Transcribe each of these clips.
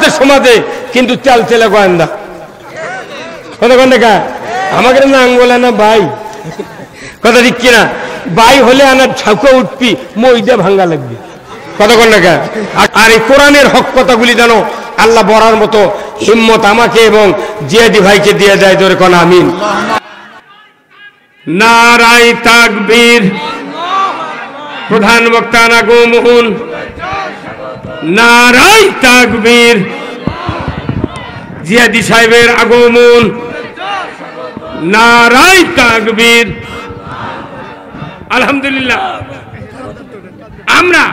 আছে সমাজে, কিন্তু চাল চেলা গোয়েন্দা কতক্ষণ দেখা আমাকে না আঙ্গলে না ভাই, কথা ঠিক কিনা? ভাই হলে আনার ঝাঁকুয়া উঠবি, মইটা ভাঙ্গা লাগবে, কতক্ষণ দেখা। আর এই কোরআনের হক কথাগুলি যেন আল্লাহ বলার মতো হিম্মত আমাকে এবং জিয়াদি ভাইকে দিয়ে দেয়, জোরে কোন আমিন। নারায়ে তাকবীর। প্রধান বক্তা নাগো মোহন, নারায়ে তাকবীর। জিয়াদি সাহেবের আগমন, নারায়ে তাকবীর। আলহামদুলিল্লাহ। আমরা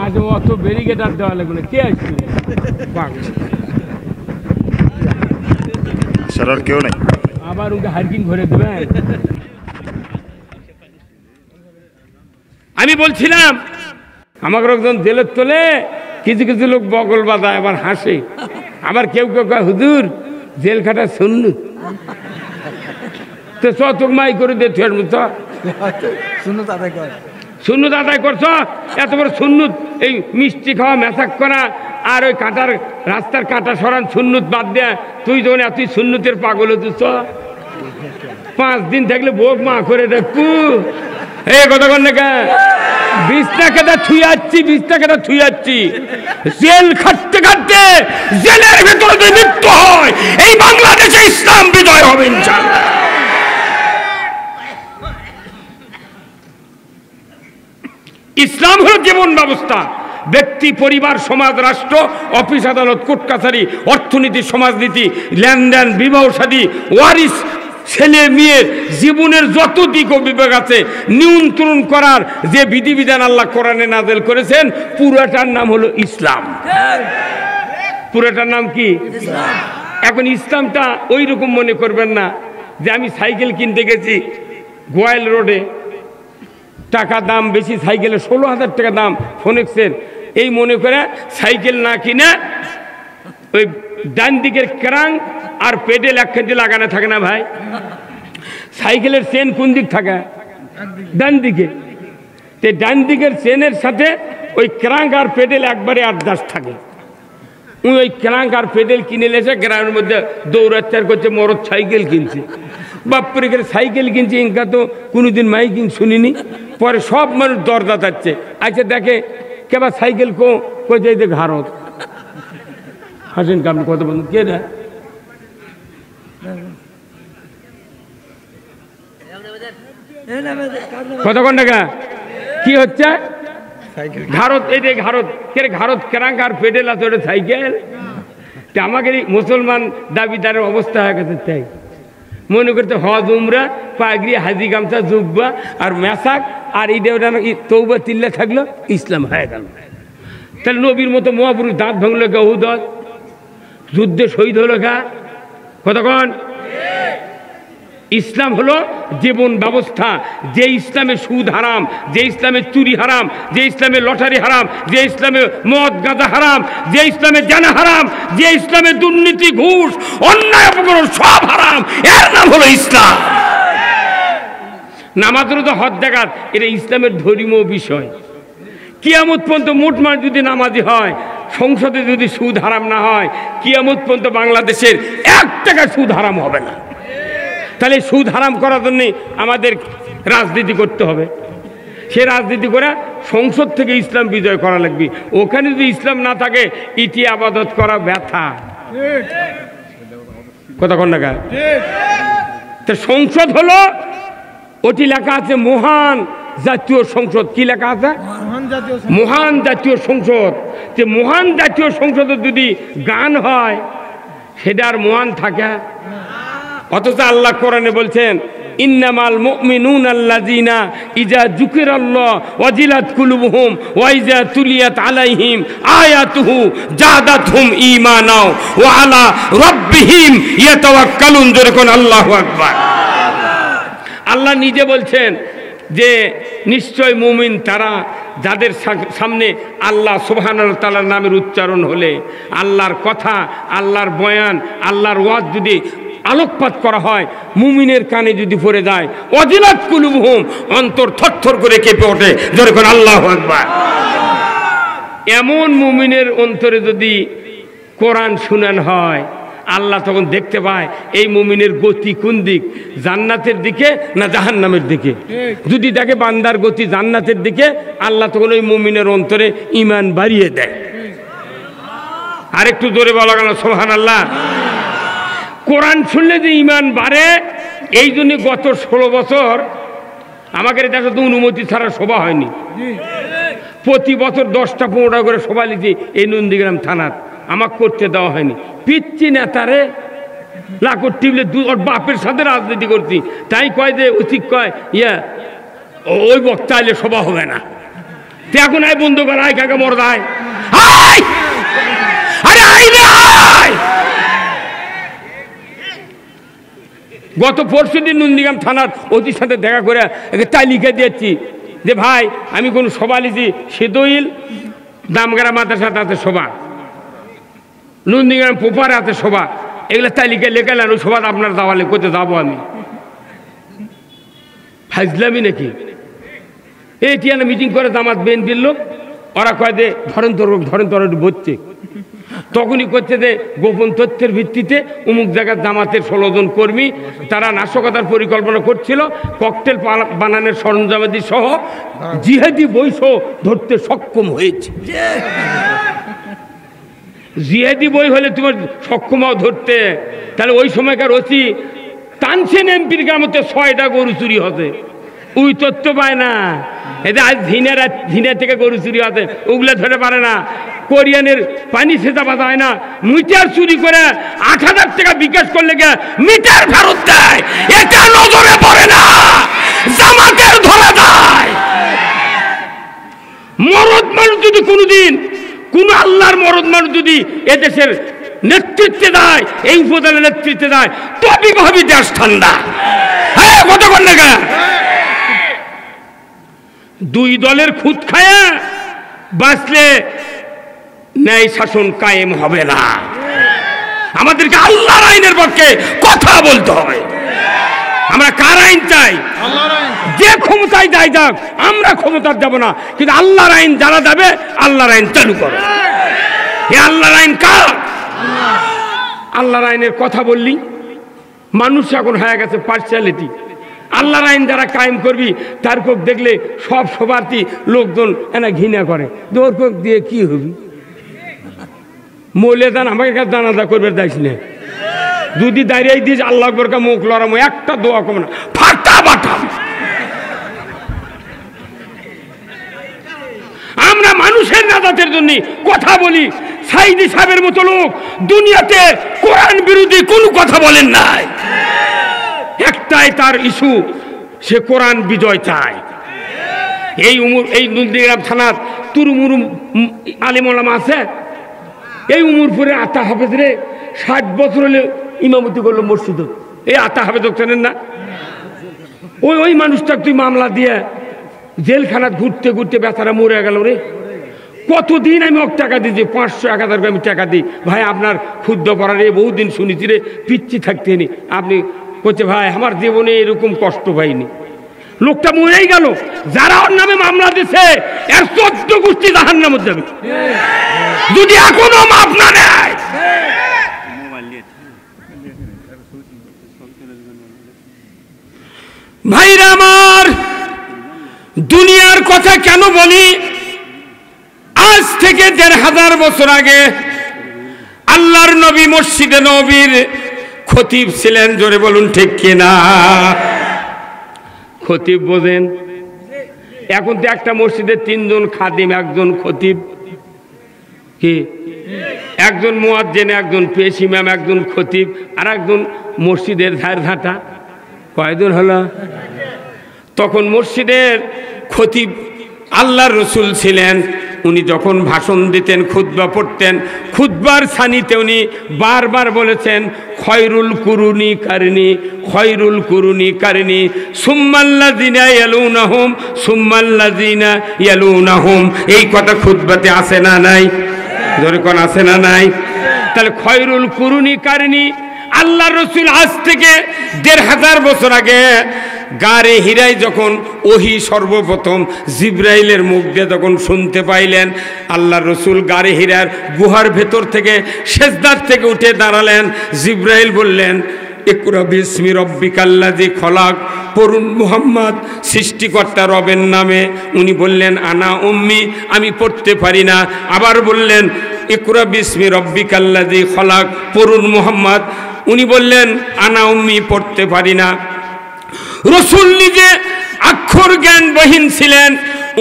আজ অত ব্যারিকেড দেওয়া লাগবে না, কে আসছে? সারার কেউ নাই, আবার ওকে হারকিং ভরে দেবেন। আমি বলছিলাম আমাকে একজন জেলের তোলে, কিছু কিছু লোক বগল বাঁধায়, আবার হাসে, আবার কেউ কেউ কয় হুজুর জেল খাটা সুন্নত, তো চোখ মাই করে দে সুন্নত আদায় করছ, এত বড় সুন্নত, এই মিষ্টি খাওয়া মেসাক করা আর ওই কাঁটার রাস্তার কাঁটা সরান সুন্নত বাদ দেয়া, তুই যখন এত সুন্নতের পাগল হচ্ছ, 5 দিন থাকলে বোক মা করে দেখু এই কতক্ষণ দেখা 20 টাকাটা থুয়াচ্ছি, 20 টাকাটা থুয়াচ্ছি, জেল খাটতে খাটতে জেলের ভেতরে যদি মৃত্যু হয়, এই বাংলাদেশে ইসলাম বিজয় হবে ইনশাআল্লাহ। ইসলাম হল জীবন ব্যবস্থা, ব্যক্তি, পরিবার, সমাজ, রাষ্ট্র, অফিস, আদালত, কোর্ট কাছারি, অর্থনীতি, সমাজনীতি, লেনদেন, বিবাহ শাদী, ওয়ারিস, ছেলে মেয়ের জীবনের যত দিক ও বিভাগ আছে নিয়ন্ত্রণ করার যে বিধিবিধান আল্লাহ কোরআনে নাযিল করেছেন, পুরাটার নাম হলো ইসলাম। পুরাটার নাম কি? ইসলাম। এখন ইসলামটা ওই রকম মনে করবেন না যে আমি সাইকেল কিনতে গেছি গোয়াল রোডে, টাকা দাম বেশি, সাইকেলের 16,000 টাকা দাম ফোনেক্সের, এই মনে করে সাইকেল না কিনে ওই ডান দিকের ক্রাঙ্ক আর পেডেল একখানে লাগানো থাকে না ভাই, সাইকেলের চেন কোন দিক থাকে? ডান দিকে। তো ডান দিকের চেনের সাথে ওই ক্রাঙ্ক আর পেডেল একবারে আড্ডাস থাকে। ওই ক্রাঙ্ক আর পেডেল কিনে এসে গ্রামের মধ্যে দৌড়াচ্চার করছে, মরদ সাইকেল কিনছে, বাপরে করে সাইকেল কিনছে, ইনকা তো কোনোদিন মাইকিং শুনিনি। পরে সব মানুষ দরজা যাচ্ছে, আচ্ছা দেখে কেবা সাইকেল কই যাই দেখ ভারত হাসেন কাম কত বন্ধু কে না কতক্ষণ টাকা কি হচ্ছে ভারত, এই যে ভারত কে ভারত ক্রাঙ্ক আর পেডেল আছে ওটা সাইকেল। আমাকে মুসলমান দাবিদারের অবস্থা হয়ে গেছে, তাই মনে করতে হজ উমরা পাগড়ি হাজি গামছা জুব্বা আর মেসাক আর এই দেওয়া তৌবা তিল্লা থাকলো, ইসলাম হয়ে গেল। তাহলে নবীর মতো মহাপুরুষ দাঁত ভাঙলো গা, উদয় যুদ্ধে শহীদ হলো গা, কতক্ষণ? ইসলাম হলো জীবন ব্যবস্থা, যে ইসলামে সুদ হারাম, যে ইসলামে চুরি হারাম, যে ইসলামে লটারি হারাম, যে ইসলামে মদ গাঁজা হারাম, যে ইসলামে জানা হারাম, যে ইসলামে দুর্নীতি ঘুষ অন্যায় অপকরণ সব হারাম, এর নাম হলো ইসলাম। নামাজ রোজা হজ যাকাত এটা ইসলামের ধর্মীয় বিষয়। কিয়ামত পর্যন্ত মোটমাট যদি নামাজি হয়, সংসদে যদি সুদ হারাম না হয়, কিয়ামত পর্যন্ত বাংলাদেশের 1 টাকা সুদ হারাম হবে না। তাহলে সুদ হারাম করার জন্য আমাদের রাজনীতি করতে হবে, সে রাজনীতি করে সংসদ থেকে ইসলাম বিজয় করা লাগবে। ওখানে যদি ইসলাম না থাকে, ইটি আবাদত করা ব্যথা, কতক্ষণ টাকা? তো সংসদ হলো ওটি লেখা আছে মহান জাতীয় সংসদ। কি লেখা আছে? মহান জাতীয় সংসদ। যে মহান জাতীয় সংসদে যদি গান হয়, সেটা আর মহান থাকে। অথচ আল্লাহ কোরআনে বলছেন, ইন্নামাল মুমিনুনা আল্লাযিনা ইযা যুকিরাল্লাহ ওয়াজিলাত কুলুবুহুম ওয়া ইযা তুলিয়াত আলাইহিম আয়াতুহু জাদাতহুম ঈমানা ওয়া আলা রাব্বিহিম ইয়াতাওয়াক্কালুন। জোরে কোন আল্লাহু আকবার। আল্লাহ নিজে বলছেন, যে নিশ্চয় মুমিন তারা যাদের সামনে আল্লাহ সুবহানাহু ওয়া তাআলার নামের উচ্চারণ হলে, আল্লাহর কথা, আল্লাহর বয়ান, আল্লাহর ওয়াজ যদি আলোকপাত করা হয়, মুমিনের কানে যদি পড়ে যায়, ওয়াজিলাত কুলুবুহুম, অন্তর থরথর করে কেঁপে ওঠে, জোরে করে আল্লাহু আকবার। এমন মুমিনের অন্তরে যদি কোরআন শুনান হয়, আল্লাহ তখন দেখতে পায় এই মুমিনের গতি কোন দিক, জান্নাতের দিকে না জাহান্নামের দিকে। যদি দেখে বান্দার গতি জান্নাতের দিকে, আল্লাহ তখন ওই মুমিনের অন্তরে ঈমান বাড়িয়ে দেয়। আরেকটু জোরে বলা গেল সুবহানাল্লাহ। কোরআন শুনলে যে ঈমান বাড়ে, এই জন্য গত 16 বছর আমাদের দেশে তো অনুমতি ছাড়া সভা হয়নি। প্রতি বছর 10টা 15টা করে সভা লিখি এই নন্দীগ্রাম থানার, আমাকে করতে দেওয়া হয়নি। পিচ্ছি নেতারে লাখর টিপলে ওর বাপের সাথে রাজনীতি করছি, তাই কয় যে উচিত কয় ওই বক্তা আইলে সভা হবে না। তো এখন আয় বন্ধু করে, আয় কাকে মর যায়, গত পরশুদিন নন্দীগ্রাম থানার অতির সাথে দেখা করে তালিকা দিয়েছি যে ভাই আমি কোন সভা লিছি, সেদইল দামগাড়া মাদ্রাসাতে আছে সভা, নন্দীগ্রাম পোপারে আছে সভা, এগুলো তালিকা লেখালেন, ওই সভা আপনার দাওয়ালে করতে যাবো আমি। ফাইজলামি নাকি? এইটি না মিটিং করে জামাত বিএনপির লোক, ওরা কয় যে ধরেন তোর বলছে, তখনই করছে যে গোপন তথ্যের ভিত্তিতে অমুক জায়গার জামাতের 16 জন কর্মী তারা নাশকতার পরিকল্পনা করছিল, ককটেল বানানোর সরঞ্জামাদি সহ জিহাদি বই সহ ধরতে সক্ষম হয়েছে। জিহাদি বই হলে তোমার সক্ষম হও ধরতে, তাহলে ওই সময়কার ওসি তানসেন এমপির গ্রামতে 6টা গরু চুরি হতে, ওই তথ্য পায় না। এদের আজ ঝিনা থেকে গরু চুরি হতে, ওগুলো ধরে পারে না। কোরিয়ানের পানি সেটা বাধা হয় না, মিটার চুরি করে 8,000 টাকা বিকাশ করলে মিটার ফেরত দেয়, এটা নজরে পড়ে না, জামাতের ধরা দেয়। মরদ মানুষ যদি কোনোদিন কোন আল্লাহর মরদ মানুষ যদি এদেশের নেতৃত্বে দেয়, এই উপজেলার নেতৃত্বে দেয়, তবে ভাবি দেশ ঠান্ডা। হ্যাঁ, কতক্ষণ না দুই দলের খুদ খায়া বাঁচলে ন্যায় শাসন কায়েম হবে না। আমাদেরকে আল্লাহর আইনের পক্ষে কথা বলতে হবে। আমরা কার আইন চাই? যে ক্ষমতায় যাই যাক, আমরা ক্ষমতার যাব না, কিন্তু আল্লাহর আইন যারা যাবে, আল্লাহর আইন চালু করো। এ আল্লাহর আইন কার? আল্লাহর আইনের কথা বললি মানুষ এখন হয়ে গেছে পার্সিয়ালিটি। আল্লাহর আইন যারা কায়েম করবি, তার কোক দেখলে সব সবারই লোকজন এনা ঘৃণা করে, তোর কোক দিয়ে কি হবি? মলে দান আমাকে কাছে জানাজা করবে দাইস না, যদি দাঁড়িয়ে দিস আল্লাহ বরকা মুখ লড়ামো, একটা দোয়া কম না, ফাটা বাটা। আমরা মানুষের নাজাতের জন্য কথা বলি। সাইদি সাহেবের মতো লোক দুনিয়াতে কোরআন বিরোধী কোনো কথা বলেন নাই। একটাই তার ইস্যু, সে কোরআন বিজয় চায়। এই নন্দীগ্রাম থানার তুরুমুরু আলেম ওলামা আছে, এই উমরপুরে আতা হাফেজ রে 60 বছর হলে ইমামতি করলো মসজিদ। এই আতা হাফেজ জানেন না? ওই মানুষটা তুই মামলা দিয়ে জেলখানাত ঘুরতে ঘুরতে বেচারা মরে গেল রে। কতদিন আমি ওকে টাকা দিয়েছি, 500-1000 আমি টাকা দিই, ভাই আপনার ক্ষুদ্র পড়ার এই বহুদিন শুনেছি রে, পিচ্ছি থাকতে নি। আপনি বলছে ভাই আমার জীবনে এরকম কষ্ট পাইনি। লোকটা মরেই গেল, যারা ওর নামে মামলা দিছে এর 14 গোষ্ঠী জাহান্নামে যাবে যদি এখনো মাপ না নেয়। ভাইরা আমার, দুনিয়ার কথা কেন বলি? আজ থেকে 1500 বছর আগে আল্লাহর নবী মসজিদে নববীর খতিব ছিলেন। জোরে বলুন ঠিক কিনা? খতিব বোঝেন? এখন তো একটা মসজিদে 3 জন খাদিম, একজন খতিব, কি একজন মুয়াজ্জিন, একজন পেশ ইমাম, একজন খতিব, আর একজন মসজিদের ধার ধাটা। কয়জন হলো? তখন মসজিদের খতিব আল্লাহর রসুল ছিলেন, উনি যখন ভাষণ দিতেন, খুতবা পড়তেন, খুতবার সানিতে উনি বারবার বলেছেন খয়রুল কুরুনি কারনি, খয়রুল কুরুনি কারনি, সুম্মাল্লাযিনা ইয়ালুনাহুম, সুম্মাল্লাযিনা ইয়ালুনাহুম। এই কথা খুতবাতে আছে না নাই? জোরে কোন আছে না নাই? তাহলে খয়রুল কুরুনি কারনি, আল্লাহ রসুল আজ থেকে ১৫০০ বছর আগে গারে হিরায় যখন ওহি সর্বপ্রথম জিব্রাইলের মুখ দিয়ে যখন শুনতে পাইলেন, আল্লাহ রসুল গারে হীরার গুহার ভেতর থেকে সেজদার থেকে উঠে দাঁড়ালেন। জিব্রাইল বললেন ইকরা বিসমি রব্বিকাল্লাযী খলাক, পড়ুন মুহাম্মদ সৃষ্টিকর্তা রবের নামে। উনি বললেন আনা উম্মি, আমি পড়তে পারি না। আবার বললেন ইকরা বিসমি রব্বিকাল্লাযী খলাক, পড়ুন মুহাম্মদ। উনি বললেন আনা উম্মি, পড়তে পারি না। রসুল নিজে অক্ষর জ্ঞানবিহীন ছিলেন।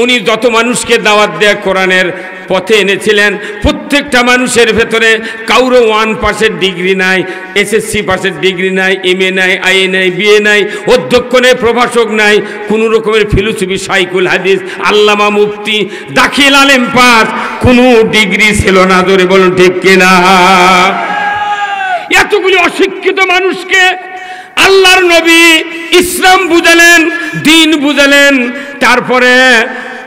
উনি যত মানুষকে দাওয়াত দেয়া কোরআনের পথে এনেছিলেন, প্রত্যেকটা মানুষের ভেতরে কাউরো 1 পাসের ডিগ্রি নাই, এসএসসি পাসের ডিগ্রি নাই, এমএ নাই, আইএ নাই, বিএ নাই, অধ্যক্ষ নেই, প্রভাষক নাই, কোনো রকমের ফিলোসফি, সাইকুল হাদিস, আল্লামা, মুফতি, দাখিল আলেম পাস, কোনো ডিগ্রি ছিল না। ধরে বলুন ঠিক কিনা? এতগুলি অশিক্ষিত মানুষকে আল্লাহর নবী ইসলাম বুঝালেন, দিন বুঝালেন। তারপরে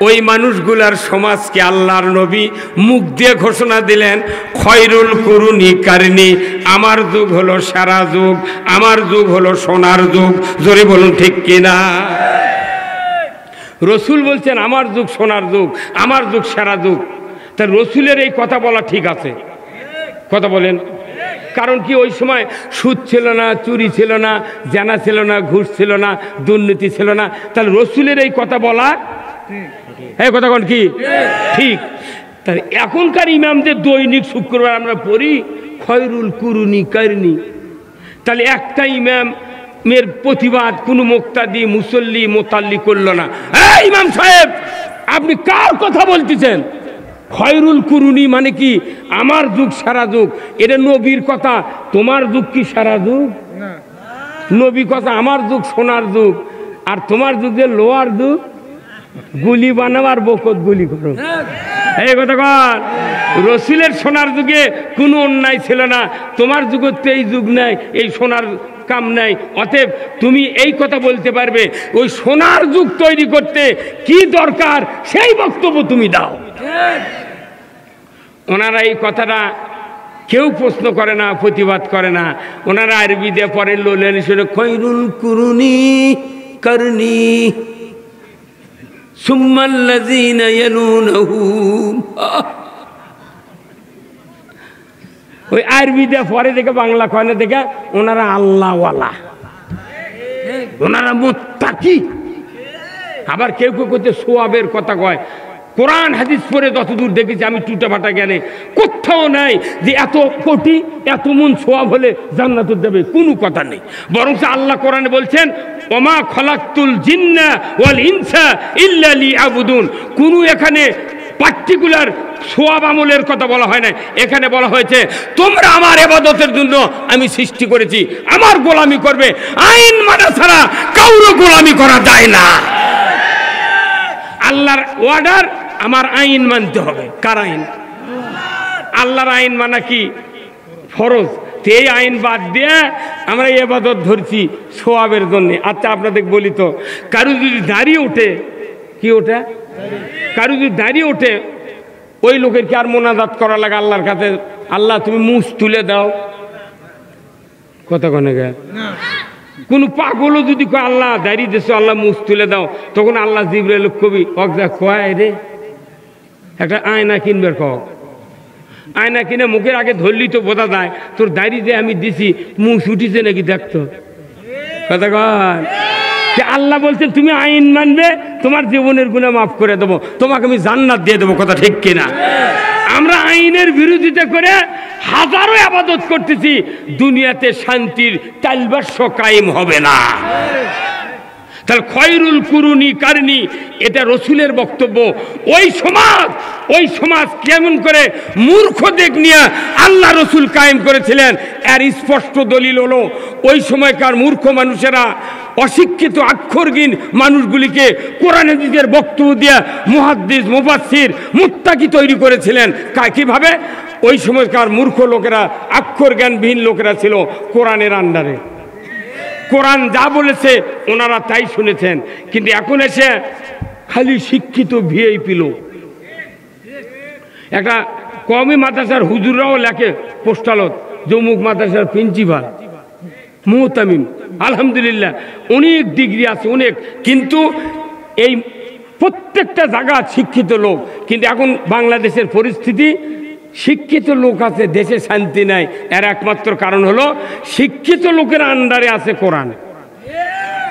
ওই মানুষগুলার সমাজকে আল্লাহর নবী মুখ দিয়ে ঘোষণা দিলেন খয়রুল কুরুনি কারনি, আমার যুগ হলো সেরা যুগ, আমার যুগ হলো সোনার যুগ। জোরে বলুন ঠিক কিনা? রসুল বলছেন আমার যুগ সোনার যুগ, আমার যুগ সেরা যুগ। তা রসুলের এই কথা বলা ঠিক আছে? কথা বলেন। কারণ কি ওই সময় সুদ ছিল না, চুরি ছিল না, জানা ছিল না, ঘুষ ছিল না, দুর্নীতি ছিল না। তাহলে রসুলের এই কথা বলা এই কথা কোন কি ঠিক? তাহলে এখনকার ইমামদের দৈনিক শুক্রবার আমরা পড়ি খয়রুল কুরুনি কারনি। তাহলে একটা ইমামের প্রতিবাদ কোনো মুক্তাদি, মুসল্লি, মোতাল্লি করলো না। এই ইমাম সাহেব, আপনি কার কথা বলতেছেন? খয়রুল কুরুনি মানে কি? আমার যুগ সারা যুগ। এটা নবীর কথা। তোমার যুগ কি সারা যুগ? নবী কথা আমার যুগ সোনার যুগ, আর তোমার যুগ যে লোহার যুগ, গুলি বানাবার বকত গুলি করো। এই কথা কর। রসুলের সোনার যুগে কোনো অন্যায় ছিল না, তোমার যুগের তো এই যুগ নাই, এই সোনার কাম নাই। অতএব তুমি এই কথা বলতে পারবে ওই সোনার যুগ তৈরি করতে কি দরকার, সেই বক্তব্য তুমি দাও। ওনারা এই কথাটা কেউ প্রশ্ন করে না, প্রতিবাদ করে না। ওনারা আরবি দিয়ে পরে লোলেন খয়রুল কুরুনি কারনি সুম্মাল্লাযীনা ইয়ালুনহুম। ওই আরবি দিয়ে পরে দেখে বাংলা কয় না, দেখে ওনারা আল্লাহওয়ালা, ওনারা মুত্তাকি। আবার কেউ কেউ করতে সোয়াবের কথা কয়। কোরআন হাদিস পড়ে যতদূর দেখেছি আমি, টুটা ফাটা জ্ঞানে কোথাও নাই যে এত কোটি এত মন সোয়াব হলে জান্নাতে যাবে, কোনো কথা নেই। বরং আল্লাহ কোরআনে বলছেন ওমা খলাকতুল জিন্না ওয়াল ইনসা ইল্লা লিয়াবুদুন। কোনো এখানে পার্টিকুলার সোয়াব আমলের কথা বলা হয় না। এখানে বলা হয়েছে তোমরা আমার ইবাদতের জন্য আমি সৃষ্টি করেছি, আমার গোলামি করবে। আইন মানা ছাড়া কাউরো গোলামি করা যায় না। আল্লাহর অর্ডার, আমার আইন মানতে হবে। কার আইন? আল্লাহর আইন মানা কি ফরজ। এই আইন বাদ দিয়ে আমরা ইবাদত ধরছি সোয়াবের জন্য। আচ্ছা আপনাদের বলি তো, কারো যদি দাঁড়িয়ে ওঠে, কি ওঠে? কারো যদি দাঁড়িয়ে ওঠে, ওই লোকের কি আর মোনাজাত করা লাগে আল্লাহর কাছে? আল্লাহ তুমি মুছ তুলে দাও, কথা কনে গে? কোন পাগলও যদি কয় আল্লাহ দাঁড়িয়ে দিছো, আল্লাহ মুছ তুলে দাও, তখন আল্লাহ জিবরাইল কবি অগজা কয় রে একটা আয়না কিনবে। কক আয়না কিনে মুখের আগে ধরলি তো বোঝা যায় তোর দাঁড়িয়ে যে আমি দিছি মুছ উঠিছে নাকি দেখতো, কথা কয়? আল্লাহ বলছেন তুমি আইন মানবে, তোমার জীবনের গুনাহ মাফ করে দেবো, তোমাকে আমি জান্নাত দিয়ে দেবো। কথা ঠিক কিনা? আমরা আইনের বিরোধিতা করে হাজারো ইবাদত করতেছি, দুনিয়াতে শান্তির তালবাস্য কায়েম হবে না। তাহলে খয়রুল কুরুনি কারনি, এটা রসুলের বক্তব্য। ওই সমাজ কেমন করে মূর্খ দিক নিয়ে আল্লাহ রসুল কায়েম করেছিলেন, এর স্পষ্ট দলিল হলো ওই সময়কার মূর্খ মানুষেরা অশিক্ষিত অক্ষরহীন মানুষগুলিকে কোরআন হাদিসের বক্তব্য দিয়ে মুহাদ্দিস মুফাসসির মুত্তাকি তৈরি করেছিলেন। কিভাবে? ওই সময়কার মূর্খ লোকেরা, অক্ষর জ্ঞানবিহীন লোকেরা ছিল কোরআনের আন্ডারে। কোরআন যা বলেছে ওনারা তাই শুনেছেন। কিন্তু এখন এসে খালি শিক্ষিত ভিআইপি লোক। একটা কওমি মাদ্রাসার হুজুররাও লেখে পোস্টালত, জমুক মাদ্রাসার প্রিন্সিপাল মুহতামিম, আলহামদুলিল্লাহ অনেক ডিগ্রি আছে অনেক, কিন্তু এই প্রত্যেকটা জায়গা শিক্ষিত লোক। কিন্তু এখন বাংলাদেশের পরিস্থিতি, শিক্ষিত লোক আছে, দেশে শান্তি নাই। এর একমাত্র কারণ হলো শিক্ষিত লোকের আন্ডারে আছে কোরআন।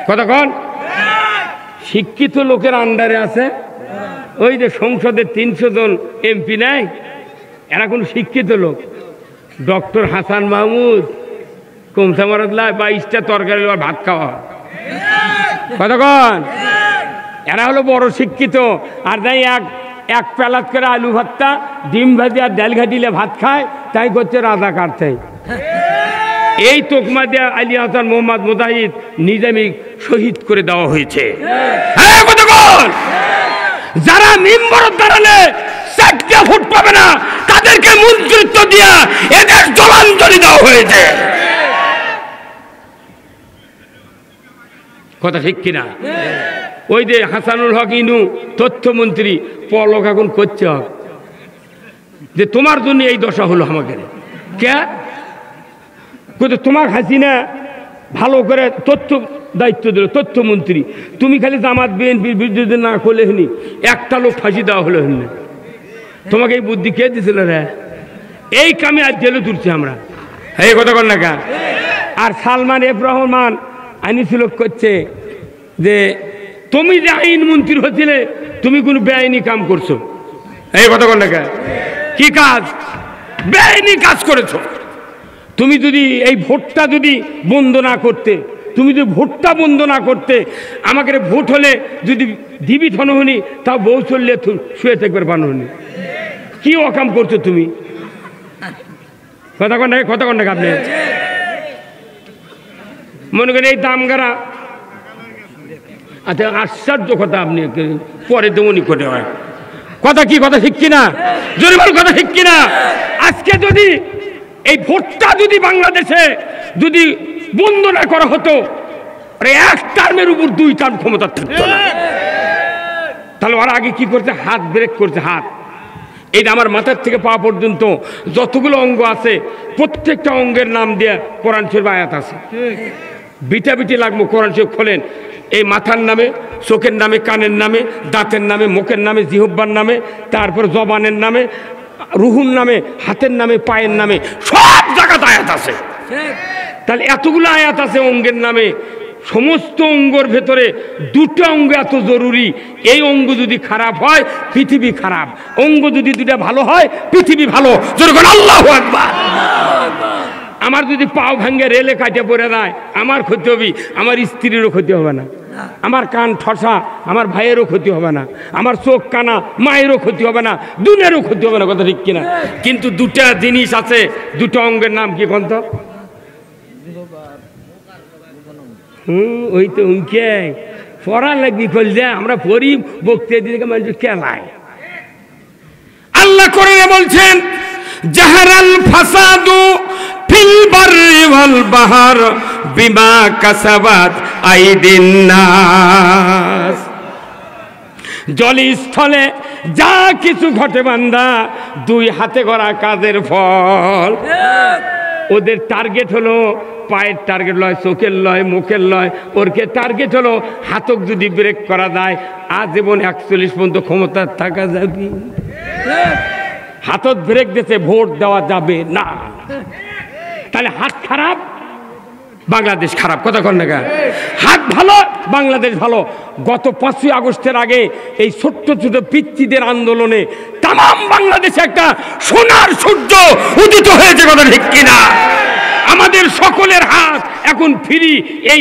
কথা কন, শিক্ষিত লোকের আন্ডারে আছে। ওই যে সংসদে 300 জন এমপি নাই, এরা কোন শিক্ষিত লোক? ডক্টর হাসান মাহমুদ কমসা মারদলায় 22টা তরকারি ভাত খাওয়া। কথা কন, এরা হলো বড় শিক্ষিত। আর তাই এক পেলাত করে আলু ভর্তা, ডিম ভাজি আর ডাল ঘাটিলে ভাত খায়, তাই করছে রাজা কাটতে। এই তোকমা দিয়ে আলী হাসান মোহাম্মদ মুজাহিদ নিজামী শহীদ করে দেওয়া হয়েছে। যারা মিম্বরে দাঁড়ালে 4টা ভোট পাবে না, তাদেরকে মন্ত্রিত্ব দিয়া এদের জলাঞ্জলি দেওয়া হয়েছে। কথা ঠিক কিনা? ওই যে হাসানুল হক ইনু তথ্যমন্ত্রী, পলক এখন করছে যে তোমার জন্য এই দশা হলো আমাকে। কে তোমার হাসিনা ভালো করে তথ্য দায়িত্ব দিল, তথ্যমন্ত্রী, তুমি খালি জামাত বিএনপির বিরুদ্ধে না করলে হনি, একটা লোক ফাঁসি দেওয়া হলো হনি। তোমাকে এই বুদ্ধি কে দিছিল রে? এই কামে আজ জেলে তুলছি আমরা। এই কথা কর না কা? আর সালমান এফ রহমান আইনিছিল করছে যে তুমি যে আইন মন্ত্রী হচ্ছিলে তুমি কোন বেআইনি কাম করছো। এই কথা কর না কা? কি কাজ? বেআইনি কাজ করেছো। তুমি যদি এই ভোটটা যদি বন্ধ না করতে, তুমি যদি ভোটটা বন্ধ না করতে, আমাকে ভোট হলে যদি দিবি ঠন হনি, তাও বউ চললে শুয়ে থাকবে বানো হনি। কি অকাম করছো তুমি? কথা কন না, কথা কন না আপনি? মনে করেন এই দামগারা, আচ্ছা আশ্চর্য কথা, আপনি পরে তেমনই করে হয় কথা। কি কথা ঠিক কিনা? জরিমার কথা ঠিক কিনা? আজকে যদি এই ভোটটা যদি বাংলাদেশে যদি বন্ধ না করা হতো, এক টার্মের উপর 2 টার্ম ক্ষমতা থাকতো না। তাহলে ওরা আগে কি করছে? হাত ব্রেক করছে। হাত, এইটা আমার মাথার থেকে পা পর্যন্ত যতগুলো অঙ্গ আছে, প্রত্যেকটা অঙ্গের নাম দিয়ে কোরআন শরীফ আয়াত আছে। বিটা বিটি লাগবো, কোরআন শরীফ খোলেন। এই মাথার নামে, চোখের নামে, কানের নামে, দাঁতের নামে, মুখের নামে, জিহ্বার নামে, তারপর জবানের নামে, রুহুর নামে, হাতের নামে, পায়ের নামে, সব জায়গাতে আয়াত আছে। তাহলে এতগুলো আয়াত আছে অঙ্গের নামে। সমস্ত অঙ্গর ভেতরে 2টা অঙ্গ এত জরুরি। এই অঙ্গ যদি খারাপ হয় পৃথিবী খারাপ, অঙ্গ যদি 2টা ভালো হয় পৃথিবী ভালো। যেরকম আল্লাহু আকবার। আমার যদি পাও ভাঙ্গে রেলে কাটে পড়ে যায়, আমার ক্ষতি হবে, আমার স্ত্রীরও ক্ষতি হবে না। আমার কান ঠসা, আমার ভাইয়েরও ক্ষতি হবে না। আমার চোখ কানা, মায়েরও ক্ষতি হবে না, দুনিয়ারও ক্ষতি হবে না। কথা ঠিক কিনা? কিন্তু 2টা জিনিস আছে, 2টা অঙ্গের নাম কি কোন তো? ওই তো উনকে পড়া লাগবি কইলে আমরা পড়ি, বক্তৃতা দিকে মানুষ কেলায়। আল্লাহ কোরআনে বলছেন, জাহারাল ফাসাদু ফিল বাররি ওয়াল বাহর বিমা কাসাবাত আইদিন নাস। জলস্থলে যা কিছু ঘটে বান্দা, 2 হাতে করা কাজের ফল। ওদের টার্গেট হলো পায়ের টার্গেট লয়, চোখের লয়, মুখের লয়, ওরকে টার্গেট হলো হাতক যদি ব্রেক করা যায় আজীবন 41 পর্যন্ত ক্ষমতা থাকা যাবে। হাতত ব্রেক দিতে ভোট দেওয়া যাবে না। তাহলে হাত খারাপ, বাংলাদেশ খারাপ। কথা কন না? হাত ভালো, বাংলাদেশ ভালো। গত 5ই আগস্টের আগে এই ছোট্ট ছোট পিচ্চিদের আন্দোলনে তাম বাংলাদেশে একটা সোনার সূর্য উদিত হয়েছে। কথা ঠিক কিনা? আমাদের সকলের হাত এখন ফ্রি। এই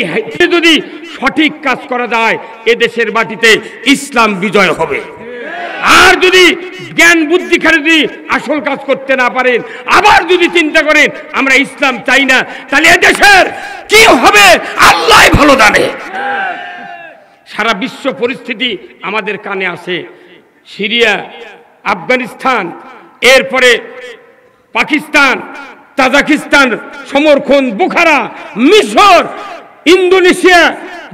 যদি সঠিক কাজ করা যায়, এদেশের মাটিতে ইসলাম বিজয় হবে। আর যদি জ্ঞান বুদ্ধি খালি যদি আসল কাজ করতে না পারেন, আবার যদি চিন্তা করেন আমরা ইসলাম চাই না, তাহলে এদেশের কি হবে আল্লাহ ভালো জানে। সারা বিশ্ব পরিস্থিতি আমাদের কানে আসে। সিরিয়া, আফগানিস্তান, এরপরে পাকিস্তান, তাজিকিস্তান, সমরখন্দ, বুখারা, মিশর, ইন্দোনেশিয়া,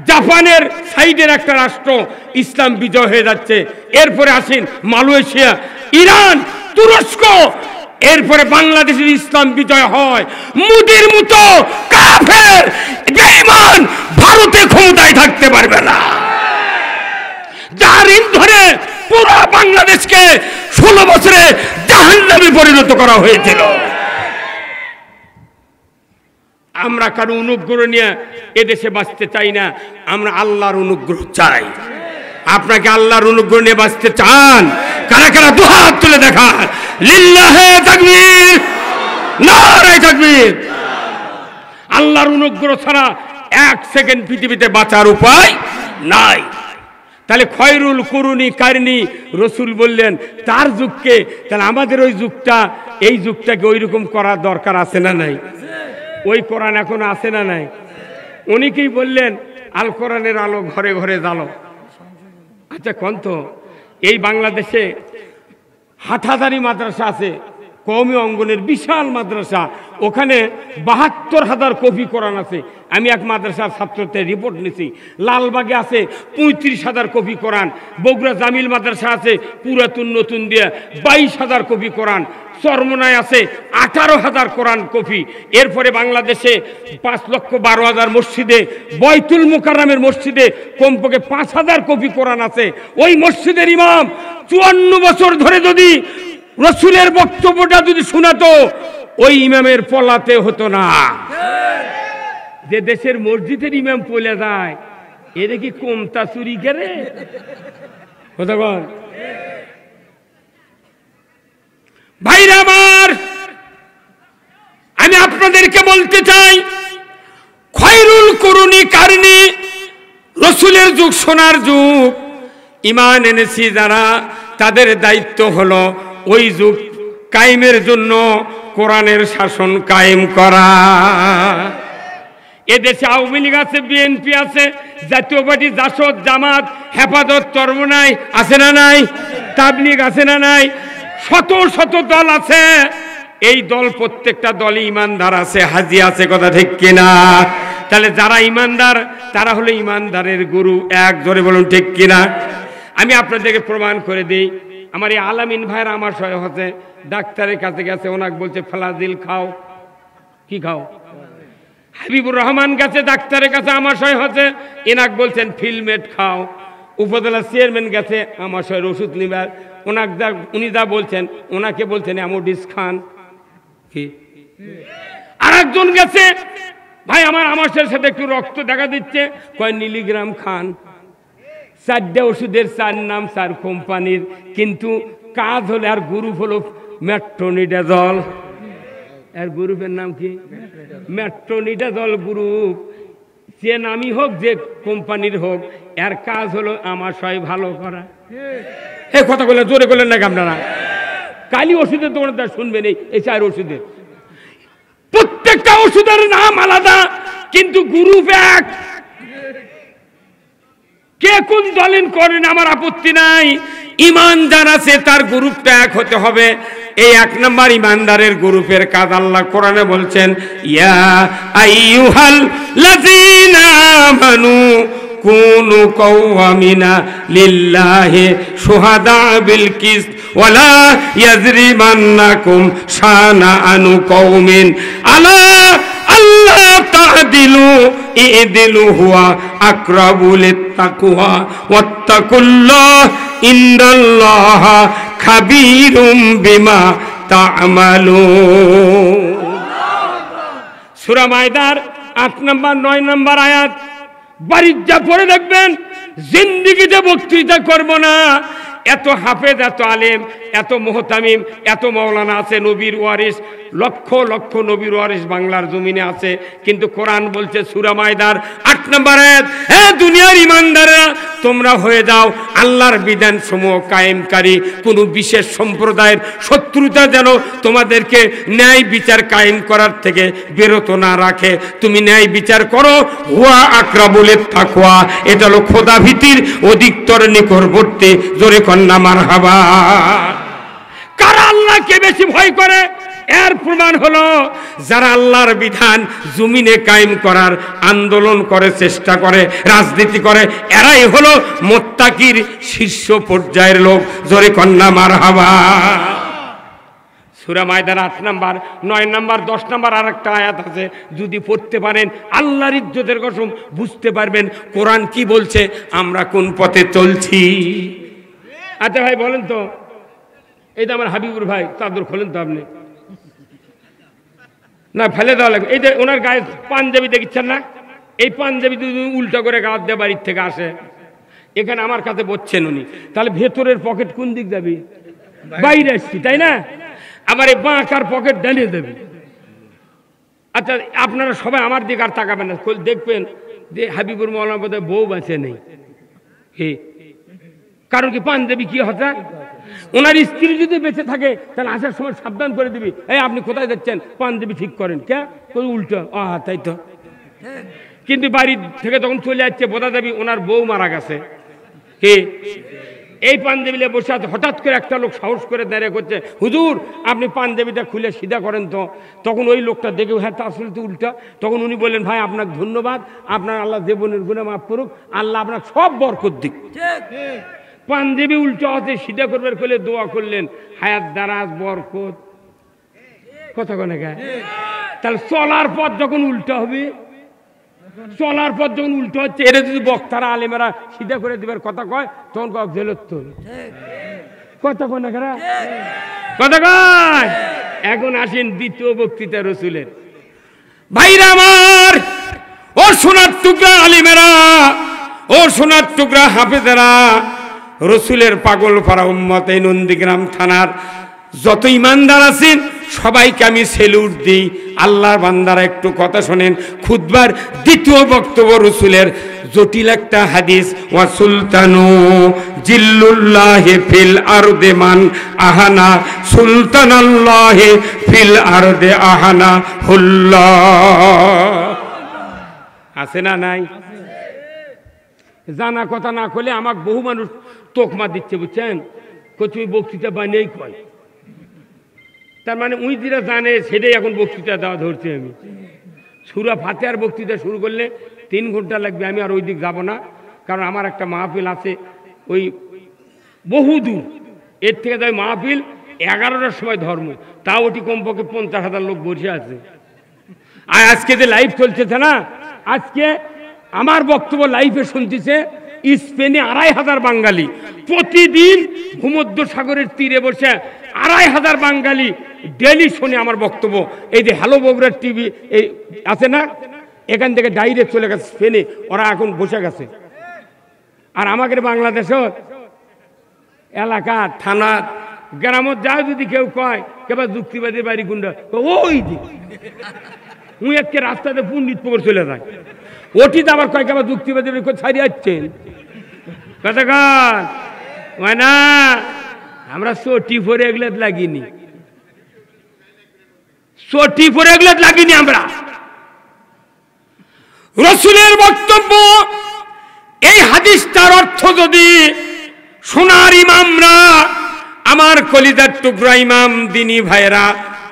জাপানের সাইডের একটা রাষ্ট্র ইসলাম বিজয় হয়ে যাচ্ছে। এরপরে আসেন মালয়েশিয়া, ইরান, তুরস্ক, এরপরে বাংলাদেশের ইসলাম বিজয় হয়। মোদির মতো কাফের বেঈমান ভারতে ক্ষমতায় থাকতে পারবে না, যার ধরে পুরো বাংলাদেশকে 16 বছরে জাহান্নামে পরিণত করা হয়েছিল। আমরা কারো অনুগ্রহ নিয়ে এদেশে বাঁচতে চাই না, আমরা আল্লাহর অনুগ্রহ চাই। আপনাকে আল্লাহর অনুগ্রহ নিয়ে বাঁচতে চান? কারা কারা দুহাত তুলে দেখান। লিল্লাহে তাকবীর, নারে তাকবীর। আল্লাহর অনুগ্রহ ছাড়া 1 সেকেন্ড পৃথিবীতে বাঁচার উপায় নাই। তাহলে খয়রুল কুরুনি কারনি রসুল বললেন তার যুগকে, তাহলে আমাদের ওই যুগটা, এই যুগটাকে ওই রকম করার দরকার আছে না নাই? ওই কোরআন এখন আছে না নাই? অনেকেই বললেন আল কোরআনের আলো ঘরে ঘরে জ্বালো। আচ্ছা কোন তো এই বাংলাদেশে হাটহাজারি মাদ্রাসা আছে, কওমি অঙ্গনের বিশাল মাদ্রাসা, ওখানে ৭২,০০০ কপি কোরআন আছে। আমি এক মাদ্রাসার ছাত্রদের রিপোর্ট নিছি, লালবাগে আছে ৩৫,০০০ কপি কোরআন, বগুড়া জামিল মাদ্রাসা আছে পুরাতন নতুন দিয়ে ২২,০০০ কপি কোরআন, চরমনায় আছে ১৮,০০০ কোরআন কপি। এরপরে বাংলাদেশে ৫,১২,০০০ মসজিদে, বয়তুল মুকাররমের মসজিদে কমপক্ষে ৫,০০০ কপি কোরআন আছে। ওই মসজিদের ইমাম ৫৪ বছর ধরে যদি রসুলের বক্তব্যটা যদি শোনাতো, ওই ইমামের পলাতে হতো না। যে দেশের মসজিদের ইমাম পলে যায়, এরা কি কমতা চুরি করে? ভাইরা আমার, আমি আপনাদেরকে বলতে চাই, খয়রুল কুরুনি কারনি, রসুলের যুগ সোনার যুগ। ঈমান এনেছি যারা, তাদের দায়িত্ব হলো ওই যুগ কায়েমের জন্য কোরআনের শাসন কায়েম করা। এদেশে আওয়ামী লীগ আছে, বিএনপি আছে, জাতীয় পার্টি, জাসদ, জামাত, হেফাজত, চরমনাই আছে না নাই? তাবলীগ আছে না নাই? শত শত দল আছে। এই দল প্রত্যেকটা দলে ইমানদার আছে, হাজি আছে, কথা ঠিক কিনা? তাহলে যারা ইমানদার তারা হলো ইমানদারের গুরু। এক জোরে বলুন ঠিক কিনা? আমি আপনাদেরকে প্রমাণ করে দিই। আমার এই আলামিন ভাইরা আমার সহায় হচ্ছে, ডাক্তারের কাছে গেছে, ওনাকে বলছে ফ্লাজিল খাও। কি খাও? হাবিবুর রহমান গেছে ডাক্তারের কাছে, আমার সহায় হচ্ছে, এনাকে বলছেন ফিলমেট খাও। উপজেলা চেয়ারম্যান গেছে আমার সহায় ওষুধ নিবার, উনি যা বলছেন ওনাকে বলছেন অ্যামোডিস খান। কি আর একজন গেছে, ভাই আমার সাথে একটু রক্ত দেখা দিচ্ছে, কয় মিলিগ্রাম খান। 4টে ওষুধের 4 নাম, 4 কোম্পানির, কিন্তু কাজ হলে আর গ্রুপ হলো মেট্রোনিডাজল। এর গ্রুপের নাম কি? Metronidazole group. যে নামই হোক, যে কোম্পানির হোক, এর কাজ হলো আমার সবাই ভালো করা। এই কথা বললেন, জোরে বললেন নাকি আপনারা? কালি ওষুধের দোকানদার শুনবেন এই 4 ওষুধের, প্রত্যেকটা ওষুধের নাম আলাদা, কিন্তু গ্রুপ এক। কে কোন দলেন করেন আমার আপত্তি নাই, ইমানদার আছে তার গ্রুপটা এক হতে হবে। এই 1 নম্বর ইমানদারের গ্রুপের কাজ আল্লাহ কোরআনে বলছেন, ইয়া আইয়ুহাল লাযীনা আমানু কুনু কাওয়ামিনা লিল্লাহি শুহাদা বিল কিসত ওয়ালা ইয়াজরিমান্নাকুম শানাআনু কওমিন আলা আল্লাহ তা'দিলু ইদিলু হুয়া আকরাবু লিত্তাকওয়া ওয়াত্তাকুল্লাহ ইন্নাল্লাহা খাবীরুম বিমা তা'মালুন। সূরা মায়দার 8 নম্বর 9 নম্বর আয়াত বাড়ির যা পড়ে দেখবেন। জিন্দেগিতে বক্তৃতা করব না, এত হাফেজ, এত আলেম, এত মুহতামিম, এত মাওলানা আছে, নবীর ওয়ারিস, লক্ষ লক্ষ নবীর ওয়ারিস বাংলার জমিনে আছে, কিন্তু কোরআন বলছে সূরা মায়দার ৮ নম্বর আয়াত, হে দুনিয়ার ঈমানদাররা, তোমরা হয়ে যাও আল্লাহর বিধান সমূহ কায়েমকারী। কোনো বিশেষ সম্প্রদায়ের শত্রুতা যেন তোমাদেরকে ন্যায় বিচার কায়েম করার থেকে বিরত না রাখে। তুমি ন্যায় বিচার করো, হুয়া আকরাবুল তাকওয়া, এটা হলো খোদা ভীতির অধিকতর নিকটবর্তী। জোরে কন্যা মারহাবা। কারা আল্লাহকে বেশি ভয় করে? এর প্রমাণ হলো যারা আল্লাহর বিধান জমিনে কায়েম করার আন্দোলন করে, চেষ্টা করে, রাজনীতি করে, এরাই হলো মুত্তাকির শীর্ষ পর্যায়ের লোক। জোরে কন্যা মারহাবা। সূরা মায়দার ৮ নম্বর, ৯ নম্বর, ১০ নম্বর আর একটা আয়াত আছে, যদি পড়তে পারেন আল্লাহর ইজ্জতের কসম বুঝতে পারবেন কোরআন কি বলছে, আমরা কোন পথে চলছি। আচ্ছা ভাই বলেন তো, এই তো আমার হাবিবুর ভাই, চাদর খোলেন তো আপনি, না ফেলে দেওয়া লাগবে। এই যে ওনার গায়ে পাঞ্জাবি দেখছেন না, এই পাঞ্জাবি যদি উল্টা করে গাঁত দিয়ে বাড়ির থেকে আসে, এখানে আমার কাছে বসছেন উনি, তাহলে ভেতরের পকেট কোন দিক যাবে? বাইরে আসছি, তাই না? আমার এই বাঁকার পকেট ডালিয়ে দেবে। আচ্ছা আপনারা সবাই আমার দিকে আর তাকাবেন না, দেখবেন যে হাবিবুর মৌলানা বোধহয় বউ বাঁচে নেই। কারণ কি পাঞ্জাবি কি হচ্ছে, ওনার স্ত্রী যদি বেঁচে থাকে তাহলে আসার সময় সাবধান করে দিবি, এই আপনি কোথায় যাচ্ছেন, পাঞ্জাবি ঠিক করেন। কে উল্টো, তাই তো। কিন্তু বাড়ি থেকে তখন চলে যাচ্ছে, বোঝা যাবি ওনার বউ মারা গেছে। কে এই পাঞ্জাবিলে বসে আছে, হঠাৎ করে একটা লোক সাহস করে দাঁড়িয়ে করছে, হুজুর আপনি পাঞ্জাবিটা খুলে সিধা করেন তো। তখন ওই লোকটা দেখে, হ্যাঁ তা আসলে তো উল্টা। তখন উনি বললেন, ভাই আপনাকে ধন্যবাদ, আপনার আল্লাহ জীবনের গুনাহ মাফ করুক, আল্লাহ আপনার সব বরকত দিক। পাঞ্জাবি উল্টো আছে, সিধা করবার করলে দোয়া করলেন, হায়াত দারাজ বরকত, কথা কোনে গায়। তাহলে চলার পথ যখন উল্টো হবে, চলার পথ যখন উল্টো হচ্ছে, এটা যদি বক্তারা আলেমেরা সিধা করে দিবার কথা কয়, তখন জেলত কথা কোনে খারা কথা কয়। এখন আসেন দ্বিতীয় বক্তৃতা রসুলের। ভাইরা আমার, ও সোনার টুকরা আলেমেরা, ও সোনার টুকরা হাফেজেরা, রসুলের পাগল পাড়া উম্মত, এই নন্দীগ্রাম থানার যত ইমানদার আছেন সবাইকে আমি সেলুট দিই। আল্লাহর বান্দারা একটু কথা শোনেন। খুতবার দ্বিতীয় বক্তব্য রসুলের জটিল একটা হাদিস, ওয়া সুলতানু জিল্লুল্লাহি ফিল আরদে মান আহানা সুলতানাল্লাহি ফিল আরদে আহানা হুল্লাহ। আছে না নাই? জানা কথা না করলে আমাকে বহু মানুষ তোকমা দিচ্ছে, বুঝছেন, তুমি বক্তৃতা বানিয়েই কয়। তার মানে উনি যেটা জানে সেটাই এখন বক্তৃতা দেওয়া ধরছি আমি। সূরা ফাতিহার বক্তৃতা শুরু করলে 3 ঘন্টা লাগবে, আমি আর ওই দিক যাবো না, কারণ আমার একটা মাহফিল আছে ওই বহু দূর, এর থেকে যাই মাহফিল 11টার সময় ধর্ম, তা ওটি কমপক্ষে 50,000 লোক বসে আছে। আর আজকে যে লাইভ চলতেছে না, আজকে আমার বক্তব্য লাইভে শুনতেছে স্পেনে 2,500 বাঙালি। প্রতিদিন ভূমধ্য সাগরের তীরে বসে 2,500 বাঙালি ডেলি শোনে আমার বক্তব্য। এই যে হ্যালো বগুড়ার টিভি এই আছে না, এখান থেকে ডাইরেক্ট চলে গেছে স্পেনে, ওরা এখন বসে গেছে। আর আমাদের বাংলাদেশের এলাকা থানা গ্রামত যা যদি কেউ কয় কেবল যুক্তিবাদীর বাড়ি গুন্ডা, ওই দিক উনি একে রাস্তাতে পণ্ডিত পুকুর চলে যায়, ওটিতে আবার কয় কেবল যুক্তিবাদীর ছাড়িয়ে যাচ্ছেন কথা কয় না। আমরা চটি পরে এগুলো লাগিনি, চটি পরে এগুলো লাগিনি আমরা। রসুলের বক্তব্য এই হাদিসটার অর্থ যদি সোনার ইমামরা, আমার কলিজার টুকরা ইমাম দিনী ভাইরা,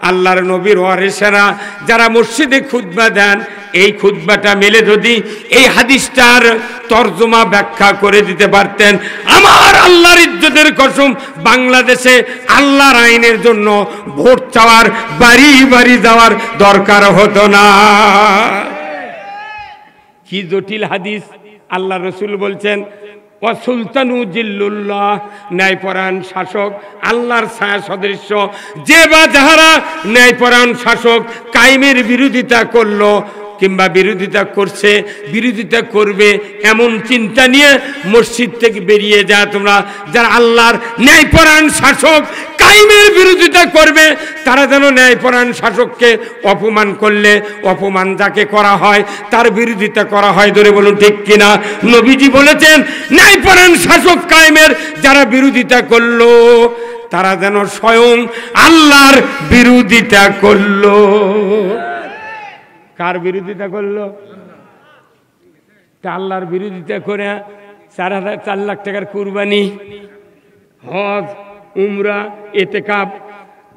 আল্লাহর নবীর ওয়ারিসেরা যারা মসজিদে খুতবা দেন, এই খুতবাটা মেলে যদি এই হাদিসটার তরজমা ব্যাখ্যা করে দিতে পারতেন, আমার আল্লাহর ইজ্জতের কসম বাংলাদেশে আল্লাহর আইনের জন্য ভোট চাওয়ার, বাড়ি বাড়ি যাওয়ার দরকার হতো না। কি জটিল হাদিস! আল্লাহ রসুল বলছেন, ওয়া সুলতানু জিল্লুল্লাহ, ন্যায়পরায়ণ শাসক, আল্লাহর ছায়া সদৃশ্য। যে বা যাহারা ন্যায়পরায়ণ শাসক কায়েমের বিরোধিতা করলো কিংবা বিরোধিতা করছে, বিরোধিতা করবে, এমন চিন্তা নিয়ে মসজিদ থেকে বেরিয়ে যা তোমরা, যারা আল্লাহর ন্যায়পরায়ণ শাসক কায়েমের বিরোধিতা করবে তারা যেন ন্যায়পরায়ণ শাসককে অপমান করলে অপমান যাকে করা হয় তার বিরোধিতা করা হয়। ধরে বলুন ঠিক কিনা? নবীজি বলেছেন ন্যায়পরায়ণ শাসক কায়েমের যারা বিরোধিতা করলো তারা যেন স্বয়ং আল্লাহর বিরোধিতা করলো। কার বিরোধিতা করলো? আল্লাহর বিরোধিতা করে 4 লাখ টাকার কুরবানি, হজ, উমরা, এতেকাব,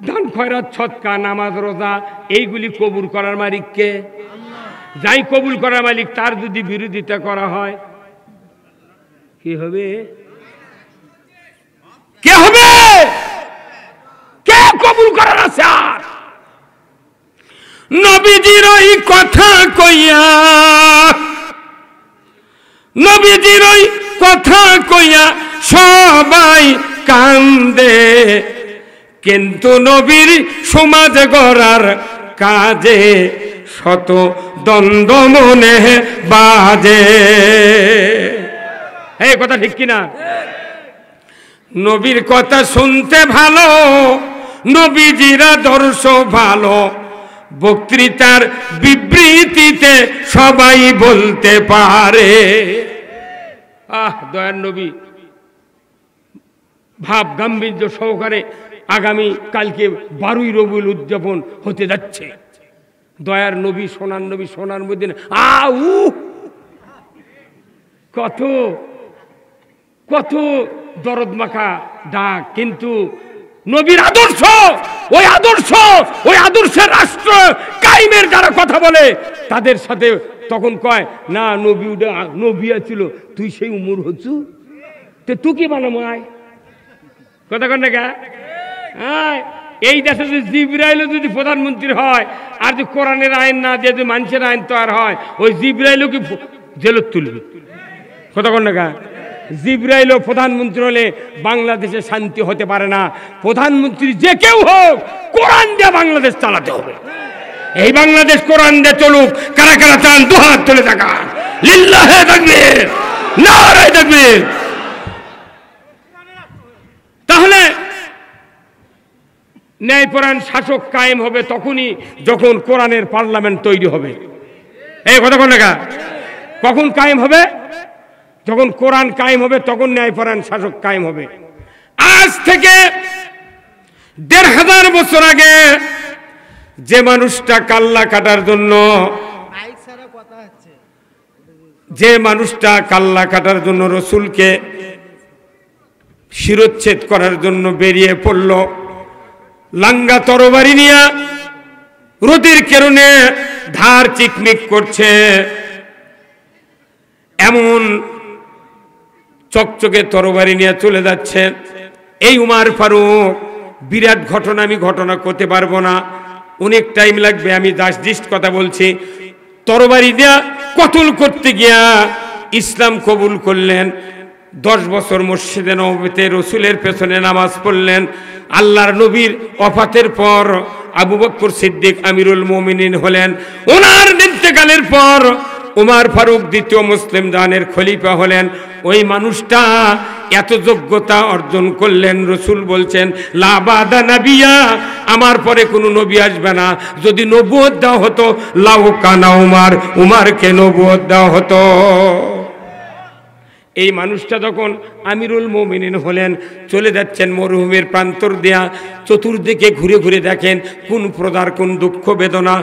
দান খয়রাত, সদকা, নামাজ, রোজা এইগুলি কবুল করার মালিক কে? যাই কবুল করার মালিক তার যদি বিরোধিতা করা হয় কি হবে? কে হবে? কে কবুল করার আছে? আর নবীজির ওই কথা কইয়া, নবীজির ওই কথা কইয়া সবাই কান্দে, কিন্তু নবীর সমাজ গড়ার কাজে শত দ্বন্দ্ব মনে বাজে। এই কথা ঠিক কিনা? নবীর কথা শুনতে ভালো, নবীজির আদর্শ ভালো, বক্তৃতার বিবৃতিতে সবাই বলতে পারে। দয়ার নবী ভাব গাম্ভীর্য সহকারে আগামী কালকে 12ই রবিউল উদযাপন হতে যাচ্ছে। দয়ার নবী, সোনার নবী, সোনার মদিনা, কত কত দরদ মাখা ডাক, কিন্তু নবীর আদর্শ, ওই আদর্শ, ওই আদর্শের রাষ্ট্র কায়েমের যারা কথা বলে তাদের সাথে তখন কয় না নবী নবী ছিল, তুই সেই উমর হচ্ছু, তুই কি বানাবো? আয় কথা কন না গা। এই দেশে যদি জিবরাইলও যদি প্রধানমন্ত্রী হয় আর যদি কোরআনের আইন না দিয়ে যদি মানুষের আইন তৈরি হয়, ওই জিবরাইলও কি জেলত তুলবে? কথা কন না গা। জিবরাইলও প্রধানমন্ত্রী হলে বাংলাদেশে শান্তি হতে পারে না। প্রধানমন্ত্রী যে কেউ হোক কোরআন দিয়ে বাংলাদেশ চালাতে হবে। এই বাংলাদেশ কোরআন দিয়ে চলুক। কারা কারা চান দুহাত তুলে তাকান। লিল্লাহে তাকবীর, নারে তাকবীর। তাহলে ন্যায়পরায়ণ শাসক কায়েম হবে তখনই যখন কোরআনের পার্লামেন্ট তৈরি হবে। এই কথা কোন লেখা? কখন কায়েম হবে? যখন কোরআন কায়েম হবে তখন ন্যায়পরায়ণ শাসক কায়েম হবে। আজ থেকে 1500 বছর আগে যে মানুষটা কাল্লা কাটার জন্য, যে মানুষটা কাল্লা কাটার জন্য রসুলকে শিরচ্ছেদ করার জন্য বেরিয়ে পড়ল, লাঙ্গা তরবারি নিয়ে রোদের কারণে ধার চিকমিক করছে, এমন চকচকে তরবারি নিয়ে চলে যাচ্ছে। এই উমার ফারুক, বিরাট ঘটনা, আমি ঘটনা করতে পারবো না, অনেক টাইম লাগবে, আমি জাস্ট কথা বলছি। তরবারি দিয়া কতল করতে গিয়া ইসলাম কবুল করলেন। 10 বছর মসজিদে নববীতে রসুলের পেছনে নামাজ পড়লেন। আল্লাহর নবীর ওফাতের পর আবু বকর সিদ্দিক আমিরুল মুমিনিন হলেন। ওনার ইন্তেকালের পর উমার ফারুক দ্বিতীয় মুসলিম জানের খলিফা হলেন। ওই মানুষটা এত যোগ্যতা অর্জন করলেন, রসুল বলছেন লা বাদা নাবিয়া, আমার পরে কোনো নবী আসবে না। যদি নবুয়ত দেওয়া হতো লাউ কানা উমার, উমারকে নবুয়ত দেওয়া হতো। এই মানুষটা যখন আমিরুল মুমিনিন হলেন, চলে যাচ্ছেন মরুভূমির প্রান্তর দেয়া, চতুর্দিকে ঘুরে ঘুরে দেখেন কোন প্রদার কোন দুঃখ বেদনা।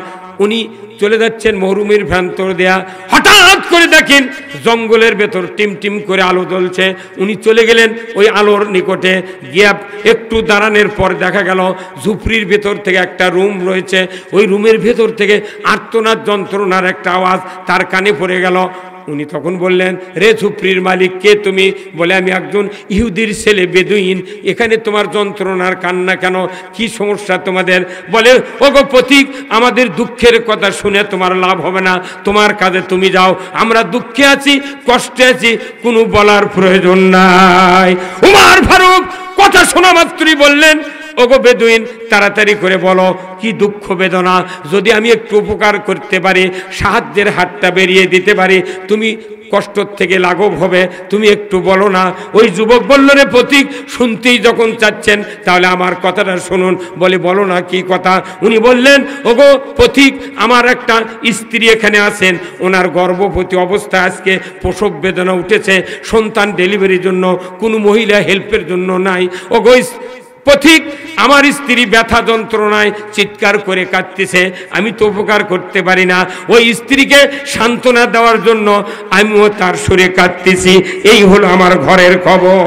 উনি চলে যাচ্ছেন মরুভূমির প্রান্তর দেয়া, হঠাৎ করে দেখেন জঙ্গলের ভেতর টিম টিম করে আলো জ্বলছে। উনি চলে গেলেন ওই আলোর নিকটে, গিয়ে একটু দাঁড়ানোর পর দেখা গেল ঝুপড়ির ভেতর থেকে একটা রুম রয়েছে। ওই রুমের ভেতর থেকে আর্তনাদ যন্ত্রণার একটা আওয়াজ তার কানে পড়ে গেল। উনি তখন বললেন, রে ঝুপড়ির মালিক, কে তুমি? বলে, আমি একজন ইহুদির ছেলে, বেদুইন। এখানে তোমার যন্ত্রণার কান্না কেন? কি সমস্যা তোমাদের? বলে, ওগো পথিক, আমাদের দুঃখের কথা শুনে তোমার লাভ হবে না, তোমার কাজে তুমি যাও। আমরা দুঃখে আছি, কষ্টে আছি, কোনো বলার প্রয়োজন নাই। উমার ফারুক কথা শোনা মাত্রই বললেন, ওগো বেদুইন তাড়াতাড়ি করে বলো কি দুঃখ বেদনা, যদি আমি একটু উপকার করতে পারি, সাহায্যের হাতটা বেরিয়ে দিতে পারি, তুমি কষ্ট থেকে লাঘব হবে, তুমি একটু বলো না। ওই যুবক বলল, রে পথিক, শুনতেই যখন চাচ্ছেন তাহলে আমার কথাটা শুনুন। বলে বলো না কি কথা। উনি বললেন, ওগো পথিক, আমার একটা স্ত্রী এখানে আছেন, ওনার গর্ভবতী অবস্থায় আজকে প্রসব বেদনা উঠেছে, সন্তান ডেলিভারির জন্য কোনো মহিলা হেল্পের জন্য নাই। ওগো পথিক, আমার স্ত্রী ব্যথা যন্ত্রণায় চিৎকার করে কাঁদতেছে, আমি তো উপকার করতে পারি না। ওই স্ত্রীকে সান্ত্বনা দেওয়ার জন্য আমিও তার সুরে কাঁদতেছি। এই হলো আমার ঘরের খবর।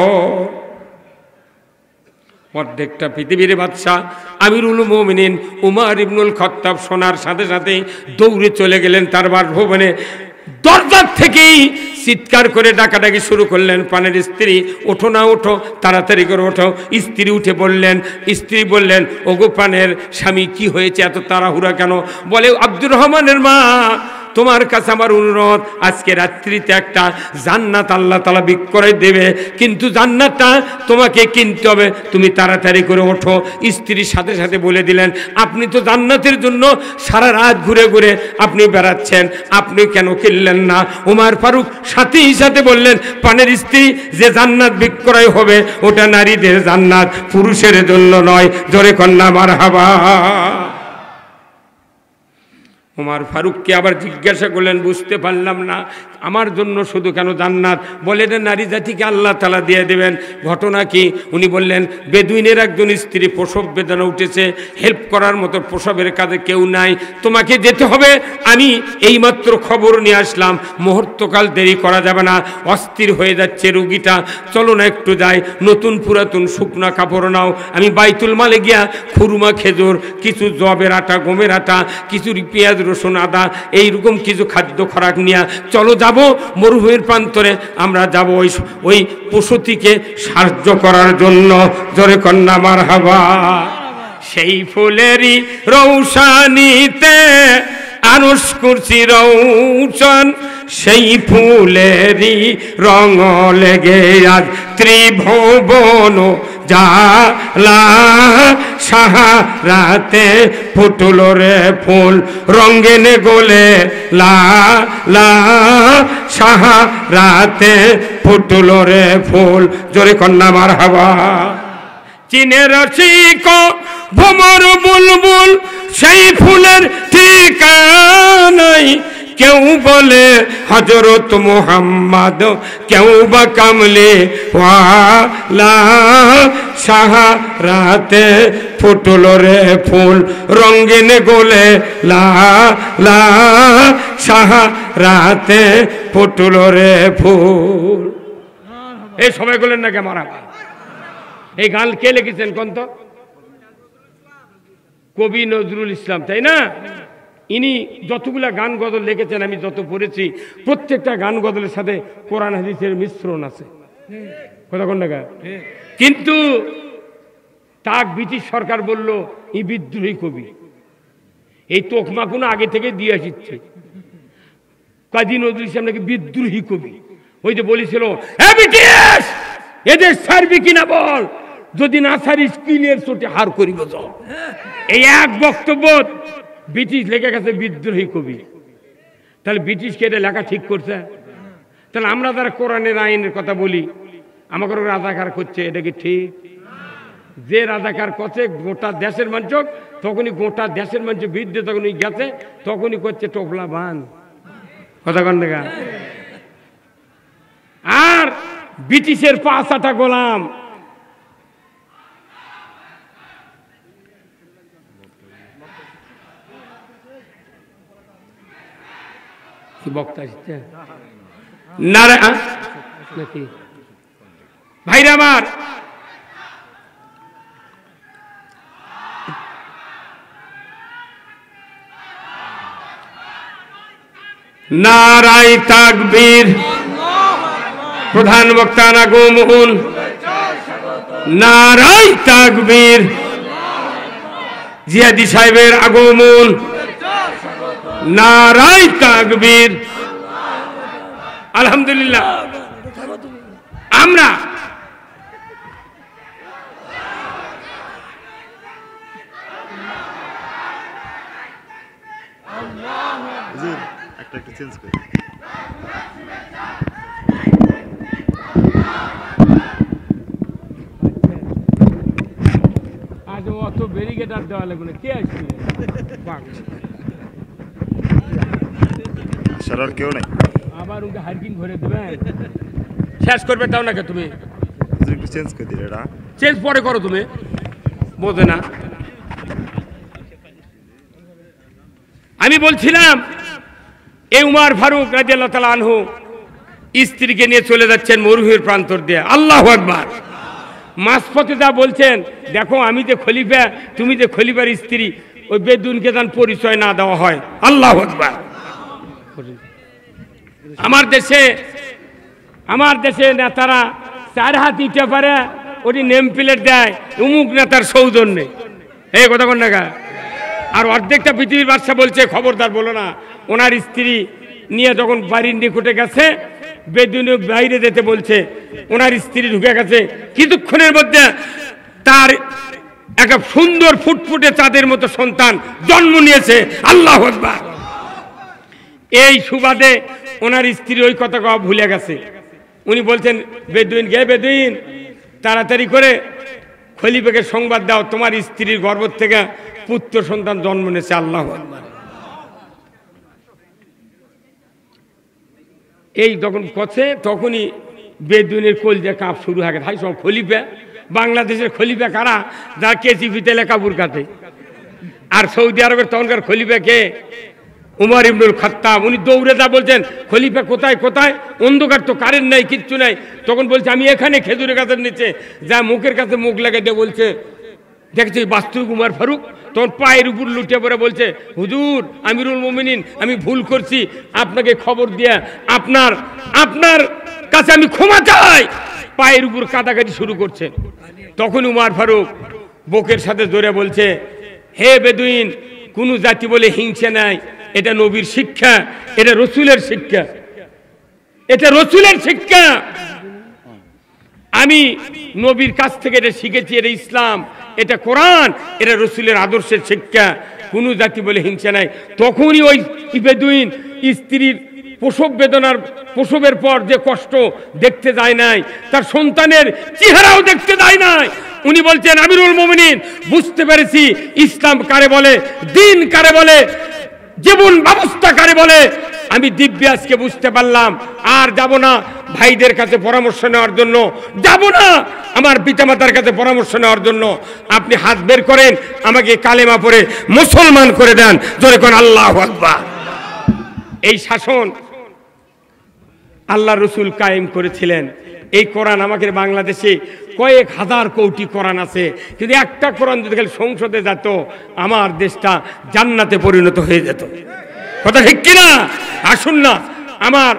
অর্ধেকটা পৃথিবীর বাদশাহ আমিরুল মুমিনিন উমর ইবনুল খাত্তাব শোনার সাথে সাথে দৌড়ে চলে গেলেন তার বাসভবনে। দরজার থেকেই চিৎকার করে ডাকাডাকি শুরু করলেন, পানের স্ত্রী, ওঠো না ওঠো, তাড়াতাড়ি করে ওঠো। স্ত্রী উঠে বললেন, স্ত্রী বললেন, ওগো পানের স্বামী, কি হয়েছে, এত তাড়াহুড়া কেন? বলে, আব্দুর রহমানের মা, তোমার কাছে আমার অনুরোধ, আজকে রাত্রিতে একটা জান্নাত আল্লাহ তাআলা বিক্রয় দেবে, কিন্তু জান্নাতটা তোমাকে কিনতে হবে, তুমি তাড়াতাড়ি করে ওঠো। স্ত্রীর সাথে সাথে বলে দিলেন, আপনি তো জান্নাতের জন্য সারা রাত ঘুরে ঘুরে আপনি বেড়াচ্ছেন, আপনি কেন কিনলেন না? ওমর ফারুক সাথে সাথে বললেন, পানের স্ত্রী, যে জান্নাত বিক্রয় হবে ওটা নারীদের জান্নাত, পুরুষের জন্য নয়। জোরে কন্যা মারহাবা। ওমর ফারুককে আবার জিজ্ঞাসা করলেন, বুঝতে পারলাম না, আমার জন্য শুধু কেন জান্নাত? বলে, এটা নারী জাতিকে আল্লাহ তাআলা দিয়ে দেবেন। ঘটনা কি? উনি বললেন, বেদুইনের একজন স্ত্রী প্রসব বেদনা উঠেছে, হেল্প করার মতো প্রসবের কাজে কেউ নাই, তোমাকে যেতে হবে। আমি এইমাত্র খবর নিয়ে আসলাম, মুহূর্তকাল দেরি করা যাবে না, অস্থির হয়ে যাচ্ছে রুগীটা, চলো না একটু যাই, নতুন পুরাতন শুকনা কাপড় নাও, আমি বাইতুল মালে গিয়া খুরমা, খেজুর, কিছু জবের আটা, গমের আটা, কিছু পেঁয়াজ, রসুন, আদা, এইরকম কিছু খাদ্য খোরাক নিয়ে চলো, যাব মরুভূমির প্রান্তরে, আমরা যাব ওই প্রসূতিকে সাহায্য করার জন্য। জোরে কন্যা মারহাবা। সেই ফুলেরই রৌশানিতে আরশ কুরসি রৌশন, সেই ফুলেরই রঙ লেগে আজ ত্রিভুবন জালা, সাহারাতে ফুটল রে ফুল, রঙিন গোলে লা লা, সাহারাতে ফুটল রে ফুল। জোরে কন্যা মারহাবা। চীনের রসিক ভ্রমর বুলবুল, সেই ফুলের ঠিকানাই, কেউ বলে হযরত মুহাম্মদ, কেউ বা কামলে ওয়ালা, সাহারাতে ফুটল রে ফুল, রঙিন গোলে লা লা, সাহারাতে ফুটল রে ফুল। এই সবাই বলেন না কে মারহাবা। এই গান কে লিখেছেন কোন তো? কবি নজরুল ইসলাম, তাই না? ইনি যতগুলা গান গজল লিখেছেন আমি যত পড়েছি, প্রত্যেকটা গান গজলের সাথে কোরআন হাদিসের মিশ্রণ আছে। কথা কোন জায়গা? কিন্তু তাক ব্রিটিশ সরকার বলল ই বিদ্রোহী কবি। এই তোকমা কোনো আগে থেকে দিয়ে আসছে, কাজী নজরুল ইসলাম নাকি বিদ্রোহী কবি। ওই যে বলেছিল, ব্রিটিশ এদের ছাড়বি কিনা বল, যদি না ছাড়িস কিলের চোটে হার করিব। এই এক বক্তব্য ব্রিটিশ লেখা গেছে বিদ্রোহী কবি। তাহলে ব্রিটিশকে এটা লেখা ঠিক করছে? তাহলে আমরা যারা কোরআনের আইনের কথা বলি, আমাকে রাজাকার করছে, এটা কি ঠিক? যে রাজাকার করছে গোটা দেশের মানুষ, তখনই গোটা দেশের মানুষের বিরুদ্ধে তখনই গেছে, তখনই করছে টোপলা বান। কথা কন না? আর ব্রিটিশের ৫-৮টা গোলাম বক্তা নাকি ভাইরা আমার, নারায়ে তাকবীর। প্রধান বক্তা নাগমোহন, নারায়ে তাকবীর। জিয়াদি সাহেবের আগমন, নারায়ে তাকবীর। আলহামদুলিল্লাহ। আমরা হুজুর একটা একটু চেঞ্জ করে আজ অত ব্যারিকেড আর দেওয়া লাগবে না। কে আসছে? সারার কেউ নাই, আবার ওকে হাইকিং করে দেবেন, শেষ করবে তাও নাকি তুমি? হুজুর একটু চেঞ্জ করে দিলে, এটা চেঞ্জ পরে করো, তুমি বোঝে না। আমি বলছিলাম এই উমর ফারুক রাদিয়াল্লাহু তাআলা আনহু স্ত্রীকে নিয়ে চলে যাচ্ছেন মরুভূমির প্রান্তর দিয়ে। আল্লাহু আকবার। মাঝপথে যা বলছেন, দেখো আমি যে খলিফা, তুমি যে খলিফার স্ত্রী, ওই বেদুনকে যেন পরিচয় না দেওয়া হয়। আল্লাহু আকবার। আমার দেশে নেতারা 4 হাত ইটে পারে ওটি নেম প্লেট দেয়, অমুক নেতার সৌজন্যে। এই কথা কোন না? আর অর্ধেকটা পৃথিবীর বাদশা বলছে খবরদার বলো না। ওনার স্ত্রী নিয়ে যখন বাড়ির নিকটে গেছে, বেদুন বাইরে যেতে বলছে, ওনার স্ত্রী ঢুকে গেছে। কিছুক্ষণের মধ্যে তার একটা সুন্দর ফুটফুটে চাঁদের মতো সন্তান জন্ম নিয়েছে। আল্লাহু আকবার। এই সুবাদে ওনার স্ত্রী ওই কথা ভুলে গেছে। উনি বলছেন, বেদুইন গে বেদুইন, তাড়াতাড়ি করে খলিফাকে সংবাদ দাও, তোমার স্ত্রীর গর্ভ থেকে পুত্র সন্তান জন্ম নিয়েছে। আল্লাহু আকবার। এই যখন কথা তখনই বেদুইনের কলজা কাঁপ শুরু হয়ে গেছে। ভাই সব খলিফা, বাংলাদেশের খলিফা কারা? যারা কেচিপিতে লেখাপুর কাটে। আর সৌদি আরবের তখনকার খলিফা কে? উমর ইবনুল খাত্তাব। উনি দৌড়ে যা বলছেন, খলিফা কোথায় কোথায়? অন্ধকার তো, কারেন্ট নাই, কিচ্ছু নাই। তখন বলছে আমি এখানে খেজুরের গাছের নিচে। যা মুখের কাছে মুখ লাগে দিয়ে বলছে, দেখছি বাস্তবিক উমর ফারুক। তখন পায়ের উপর লুটে পড়ে বলছে, হুজুর আমিরুল মুমিনিন, আমি ভুল করছি, আপনাকে খবর দিয়ে আপনার কাছে আমি ক্ষমা চাই। পায়ের উপর কাদাকাটি শুরু করছে। তখন উমর ফারুক বুকের সাথে জোরে বলছে, হে বেদুইন, কোন জাতি বলে হিংসা নাই। এটা নবীর শিক্ষা, এটা রসুলের শিক্ষা, এটা রসুলের শিক্ষা। আমি নবীর কাছ থেকে এটা শিখেছি। এটা ইসলাম, এটা কোরআন, এটা রসুলের আদর্শের শিক্ষা। কোন জাতি বলে হিংসা নাই। তখনই ওই বেদুইন স্ত্রীর প্রসব বেদনার, প্রসবের পর যে কষ্ট দেখতে যায় নাই, তার সন্তানের চেহারাও দেখতে যায় নাই। উনি বলছেন, আমিরুল মুমিনিন, বুঝতে পেরেছি ইসলাম কারে বলে, দিন কারে বলে, জীবন ব্যবস্থা কারে বলে। আমি দিব্যি আজকে বুঝতে পারলাম। আর যাব না ভাইদের কাছে পরামর্শ নেওয়ার জন্য, যাব না আমার পিতামাতার কাছে পরামর্শ নেওয়ার জন্য। আপনি হাত বের করেন, আমাকে কালেমা পড়ে মুসলমান করে দেন। জোরে কোন আল্লাহু আকবার। এই শাসন আল্লাহ রসুল কায়েম করেছিলেন। এই কোরআন আমাদের বাংলাদেশে কয়েক হাজার কোটি কোরআন আছে, কিন্তু একটা কোরআন যদি খালি সংসদে যেত, আমার দেশটা জান্নাতে পরিণত হয়ে যেত। কথা ঠিক কিনা? আসুন না, আমার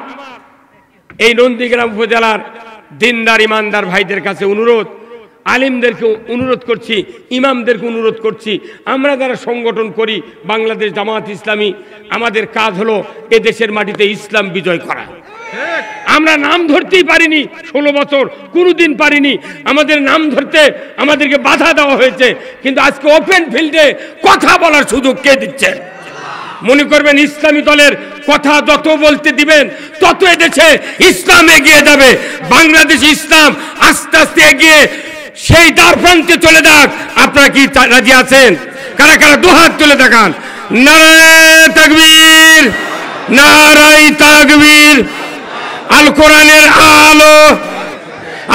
এই নন্দীগ্রাম উপজেলার দিনদার ইমানদার ভাইদের কাছে অনুরোধ, আলিমদেরকে অনুরোধ করছি, ইমামদেরকে অনুরোধ করছি, আমরা যারা সংগঠন করি বাংলাদেশ জামাত ইসলামী, আমাদের কাজ হলো এদেশের মাটিতে ইসলাম বিজয় করা। আমরা নাম ধরতেই পারিনি 16 বছর, কোনোদিন পারিনি। আমাদের নাম ধরতে আমাদেরকে বাধা দেওয়া হয়েছে, কিন্তু আজকে ওপেন ফিল্ডে কথা বলার সুযোগ কে দিচ্ছে? মনে করবেন ইসলামী দলের কথা যত বলতে দিবেন, তত এদেশে ইসলাম এগিয়ে যাবে। বাংলাদেশ ইসলাম আস্তে আস্তে এগিয়ে সেই দ্বার প্রান্তে চলে যাক। আপনারা কি রাজি আছেন? কারা কারা দুহাত তুলে দেখান। নারায়ে তাকবীর, নারায়ে তাকবীর। আল কোরআনের আলো,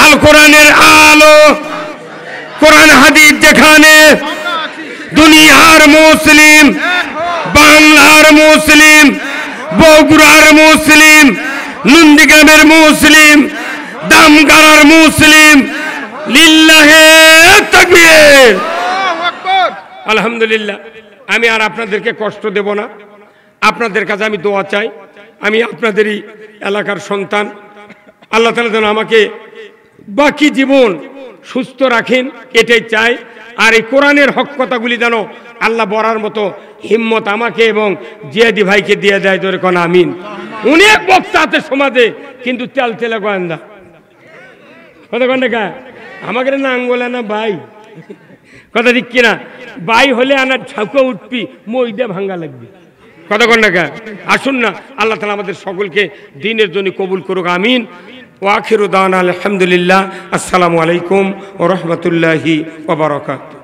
আল কোরআনের আলো, কোরআন হাদিস যেখানে, দুনিয়ার মুসলিম, বাংলার মুসলিম, বগুড়ার মুসলিম, নন্দীগ্রামের মুসলিম, দামগাড়ার মুসলিম, লিল্লাহে তাকবীর। আলহামদুলিল্লাহ। আমি আর আপনাদেরকে কষ্ট দেব না। আপনাদের কাছে আমি দোয়া চাই। আমি আপনাদেরই এলাকার সন্তান। আল্লাহ তাআলা যেন আমাকে বাকি জীবন সুস্থ রাখেন, এটাই চাই। আর এই কোরআনের হক কথাগুলি যেন আল্লাহ বলার মতো হিম্মত আমাকে এবং জিয়াদি ভাইকে দিয়ে দেয়। ধরে কোন আমিন। অনেক বক্তা আছে সমাজে, কিন্তু তেল তেলে গোয়েন্দা কথা কন না, আমাকে না আঙ্গলে না ভাই, কথা ঠিক কিনা? ভাই হলে আনার ছাউকা উঠবি, মই দিয়ে ভাঙ্গা লাগবে। কথা কন না কে? আসুন না, আল্লাহ তাআলা আমাদের সকলকে দ্বীনের জন্য কবুল করুক, আমিন। ওয়া আখিরু দাওয়ানা আলহামদুলিল্লাহ। আসসালামু আলাইকুম ওয়া রাহমাতুল্লাহি ওয়া বারাকাতুহু।